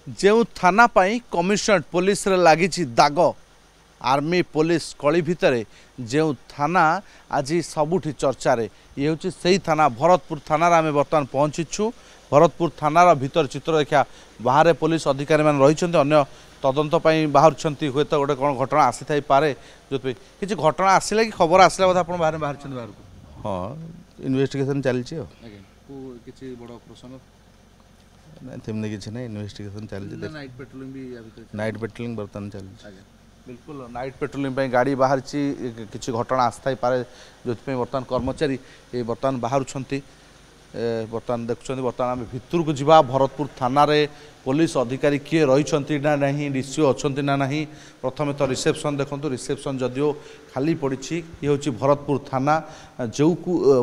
जो थाना commissionerate police रे लगी दाग आर्मी पुलिस कली भितर जो थाना आज सबुठी चर्चा ये हूँ से थाना भरतपुर थाना आम बर्तमान पहुँचीछु। भरतपुर थानार भीतर चित्र देखा बाहर पुलिस अधिकारी मान रही अन्य तदंत बाहर हुए तो गोटे कौन घटना आसी थाई पारे जो किसी घटना आसला कि खबर आसला बोध आप बाहर बाहर बाहर को हाँ इन्वेस्टिगेशन चलती किसी बड़ ऑपरेशन ना तेमने किसी ना इन्वेस्टिगेशन चलती नाइट पेट्रोलिंग भी नाइट पेट्रोलिंग बर्तमान चलती बिल्कुल नाइट पेट्रोलिंग गाड़ी बाहर किसी घटना आसता पारे जो बर्तमान कर्मचारी ये बर्तमान बाहर बर्तमान देखुं बर्तमान आम भितर को जीवा भरतपुर थाना रे पुलिस अधिकारी किए रही ना नहीं डीसीओ अच्छा ना नहीं प्रथम तो रिसेप्शन देखो रिसेप्शन जदियो खाली पड़ी ये हूँ भरतपुर थाना जो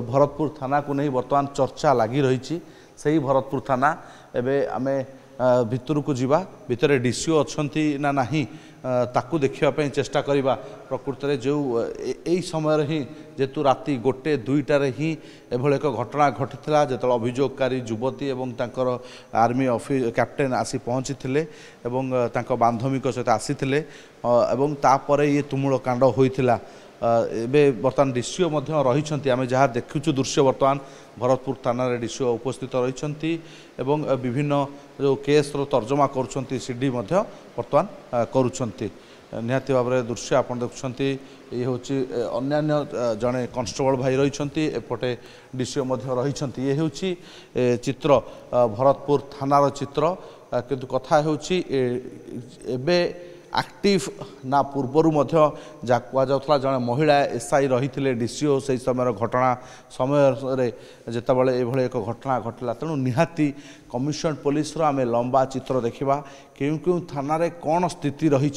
भरतपुर थाना को नहीं बर्तमान चर्चा लगी रही से भरतपुर थाना एवं आम भितर को जीवा भितर डीसीओ अच्छा ना नहीं ताकू देखापी चेष्टा करवा प्रकृत में जो यही समय ही जेतु राति 1-2टार ही एभली एक घटना घटी जो अभियोगकारी युवती एवं तांकर आर्मी कैप्टेन आसी पहुँची थे बांधवी सहित आसी एवं तापर ये तुमुल कांड होता बर्तमान डीसीओ रही आम जहाँ देखुचु दृश्य बर्तमान भरतपुर थाना डीसीओ उपस्थित रही विभिन्न जो केस तर्जमा कर सीडी बर्तमान करुँच निहाती भाव में दृश्य आप देखुं ये हूँ अन्य जड़े कन्स्टेबल भाई रही एपटे डीसीओ रही ये हूँ चित्र भरतपुर थानार चित्र किंतु कथा हूँ एक्टिव ना पूर्वर जहाँ कहुला जड़े महिला एसआई रही थे डीसीओ से समय घटना समय जितेबाला ये एक घटना घटला तेणु निहाती कमिशनरेट पुलिस आम लंबा चित्र देखा क्यों क्यों थाना रे कौन स्थिति रही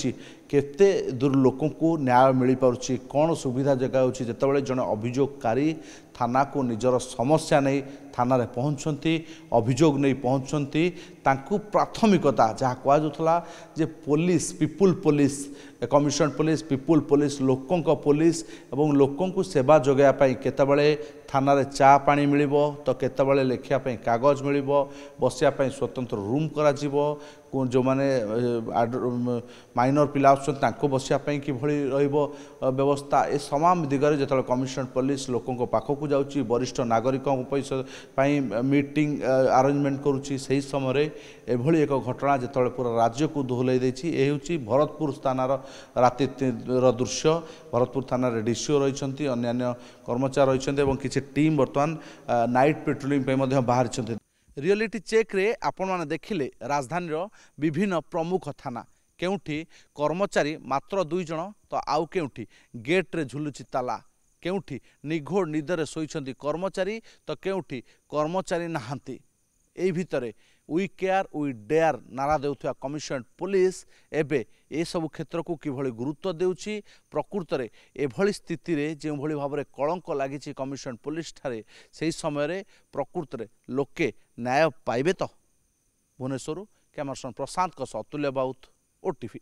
केते दूर लोक को न्याय मिल पार्ची कौन सुविधा जगह होची जितेबाला जड़े अभियोगकारी थाना को निजर समस्या नहीं थाना रे पहुँचती अभियोग नहीं पहुँचती तांकु प्राथमिकता जहाँ कहुला जे police people police commissionerate police people police लोकों पुलिस एवं लोकों सेवा जोगाइवाई केतबले थाना रे चा पानी मिल तो केतबले लिखापी कागज मिल बसियापी स्वतंत्र रूम करा जो माने माइनर पिला बसियापी कि व्यवस्था ए तमाम दिगरे जो कमिशनरेट पुलिस लोकों पाखक जाऊँगी वरिष्ठ नागरिकों मीटिंग आरेंजमेंट करुँची से समय एभली एक घटना जो पूरा राज्य को दोहलाई देछि ए हूँ भरतपुर थानार राति दृश्य भरतपुर थाना डीसीओ रही अन्य कर्मचारी रही किसी टीम बर्तमान नाइट पेट्रोलिंग बाहर रियलिटी चेक रे आपण माने देखिले राजधानी विभिन्न प्रमुख थाना केउठी कर्मचारी मात्र 2 जण तो आउ केउठी गेट रे झुलुची ताला केउठी निघोड़ निदरे सोईछंती कर्मचारी तो केउठी कर्मचारी नहांती एई भितरे वी केयर वी डेयर नारा देउथुआ कमिशनरेट पुलिस एबे ए सब क्षेत्र को किभली गुरुत्व देउची प्रकृत में एभली स्थिति रे जो भली भाव में कलंक लगी कमिशनरेट पुलिस ठारे से समय रे प्रकृत में लोके न्याय पाइबे तो भुवनेश्वर कैमरामैन प्रशांत अतुल्य बाउत ओटीवी।